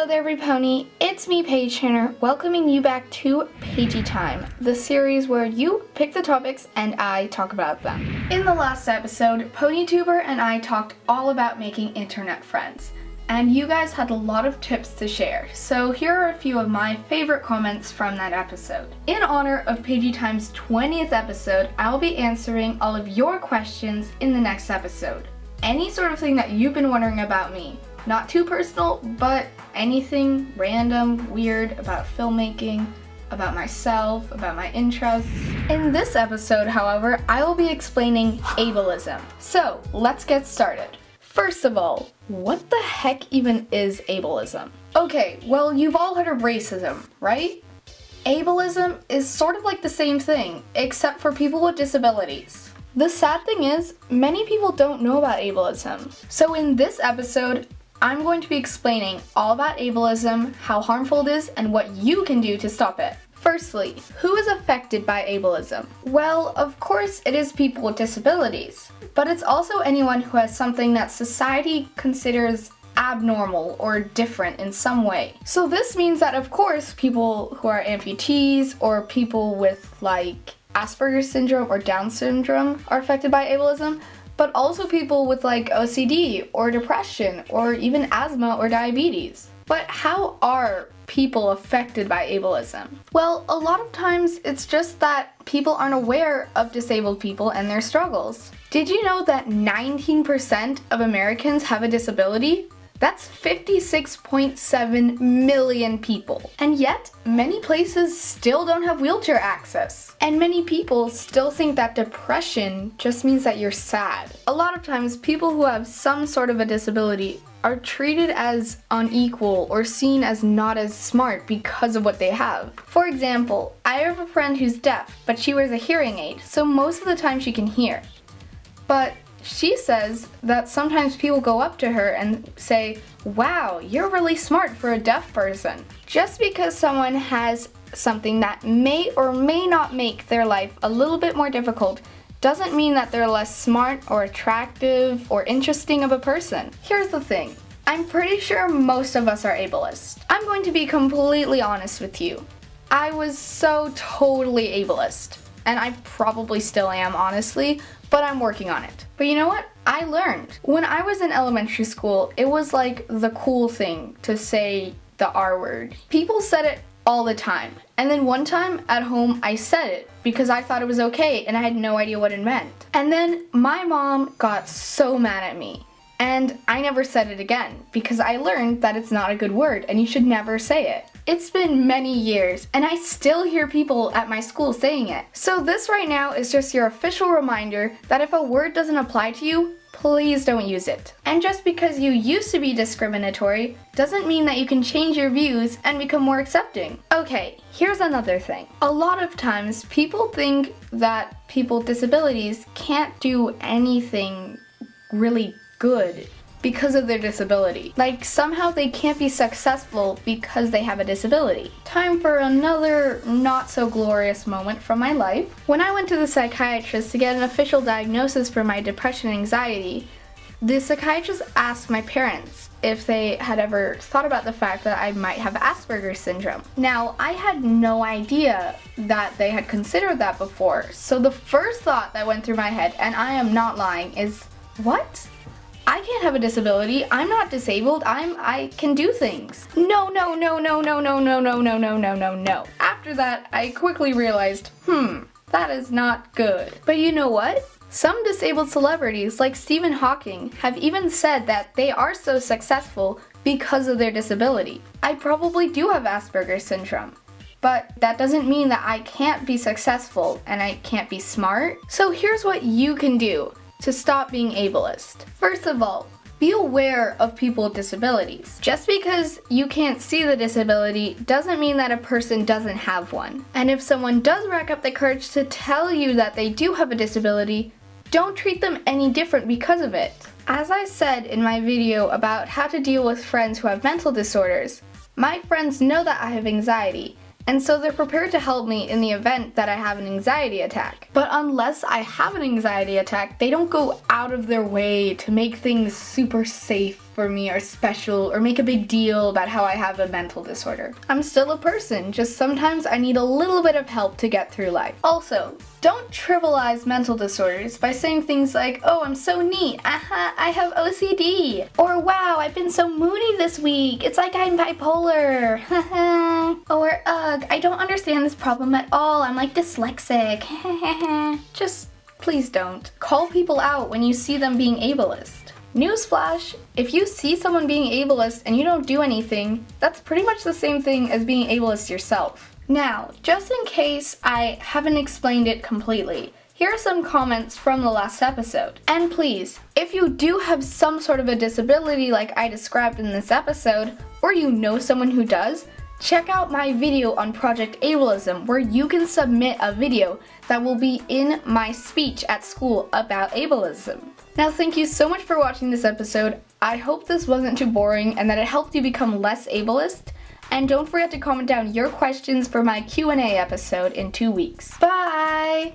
Hello there, Pony. It's me, Paige Turner, welcoming you back to PAGIE Time, the series where you pick the topics and I talk about them. In the last episode, Mlp-Tuber and I talked all about making internet friends, and you guys had a lot of tips to share, so here are a few of my favorite comments from that episode. In honor of PAGIE Time's 20th episode, I'll be answering all of your questions in the next episode. Any sort of thing that you've been wondering about me. Not too personal, but anything random, weird about filmmaking, about myself, about my interests. In this episode, however, I will be explaining ableism. So, let's get started. First of all, what the heck even is ableism? Okay, well, you've all heard of racism, right? Ableism is sort of like the same thing, except for people with disabilities. The sad thing is, many people don't know about ableism. So in this episode, I'm going to be explaining all about ableism, how harmful it is, and what you can do to stop it. Firstly, who is affected by ableism? Well, of course it is people with disabilities, but it's also anyone who has something that society considers abnormal or different in some way. So this means that of course people who are amputees or people with like Asperger's syndrome or Down syndrome are affected by ableism, but also people with like OCD or depression or even asthma or diabetes. But how are people affected by ableism? Well, a lot of times it's just that people aren't aware of disabled people and their struggles. Did you know that 19% of Americans have a disability? That's 56.7 million people. And yet, many places still don't have wheelchair access. And many people still think that depression just means that you're sad. A lot of times, people who have some sort of a disability are treated as unequal or seen as not as smart because of what they have. For example, I have a friend who's deaf, but she wears a hearing aid, so most of the time she can hear. But she says that sometimes people go up to her and say, "Wow, you're really smart for a deaf person." Just because someone has something that may or may not make their life a little bit more difficult doesn't mean that they're less smart or attractive or interesting of a person. Here's the thing. I'm pretty sure most of us are ableist. I'm going to be completely honest with you. I was so totally ableist. And I probably still am, honestly, but I'm working on it. But you know what? I learned. When I was in elementary school, it was like the cool thing to say the R word. People said it all the time. And then one time at home, I said it because I thought it was okay and I had no idea what it meant. And then my mom got so mad at me. And I never said it again because I learned that it's not a good word and you should never say it. It's been many years and I still hear people at my school saying it. So this right now is just your official reminder that if a word doesn't apply to you, please don't use it. And just because you used to be discriminatory doesn't mean that you can change your views and become more accepting. Okay, here's another thing. A lot of times people think that people with disabilities can't do anything really good because of their disability. Like somehow they can't be successful because they have a disability. Time for another not so glorious moment from my life. When I went to the psychiatrist to get an official diagnosis for my depression and anxiety, the psychiatrist asked my parents if they had ever thought about the fact that I might have Asperger's syndrome. Now, I had no idea that they had considered that before, so the first thought that went through my head, and I am not lying, is, what? I can't have a disability. I'm not disabled. I can do things. No. After that, I quickly realized, that is not good. But you know what? Some disabled celebrities like Stephen Hawking have even said that they are so successful because of their disability. I probably do have Asperger's syndrome, but that doesn't mean that I can't be successful and I can't be smart. So here's what you can do to stop being ableist. First of all, be aware of people with disabilities. Just because you can't see the disability doesn't mean that a person doesn't have one. And if someone does rack up the courage to tell you that they do have a disability, don't treat them any different because of it. As I said in my video about how to deal with friends who have mental disorders, my friends know that I have anxiety, and so they're prepared to help me in the event that I have an anxiety attack. But unless I have an anxiety attack, they don't go out of their way to make things super safe for me or special or make a big deal about how I have a mental disorder. I'm still a person, just sometimes I need a little bit of help to get through life. Also, don't trivialize mental disorders by saying things like, oh, I'm so neat, I have OCD, or wow, I've been so moody this week, it's like I'm bipolar, or ugh, I don't understand this problem at all, I'm like dyslexic, just please don't. Call people out when you see them being ableist. Newsflash, if you see someone being ableist and you don't do anything, that's pretty much the same thing as being ableist yourself. Now, just in case I haven't explained it completely, here are some comments from the last episode. And please, if you do have some sort of a disability like I described in this episode, or you know someone who does, check out my video on Project Ableism where you can submit a video that will be in my speech at school about ableism. Now, thank you so much for watching this episode. I hope this wasn't too boring and that it helped you become less ableist. And don't forget to comment down your questions for my Q&A episode in 2 weeks. Bye!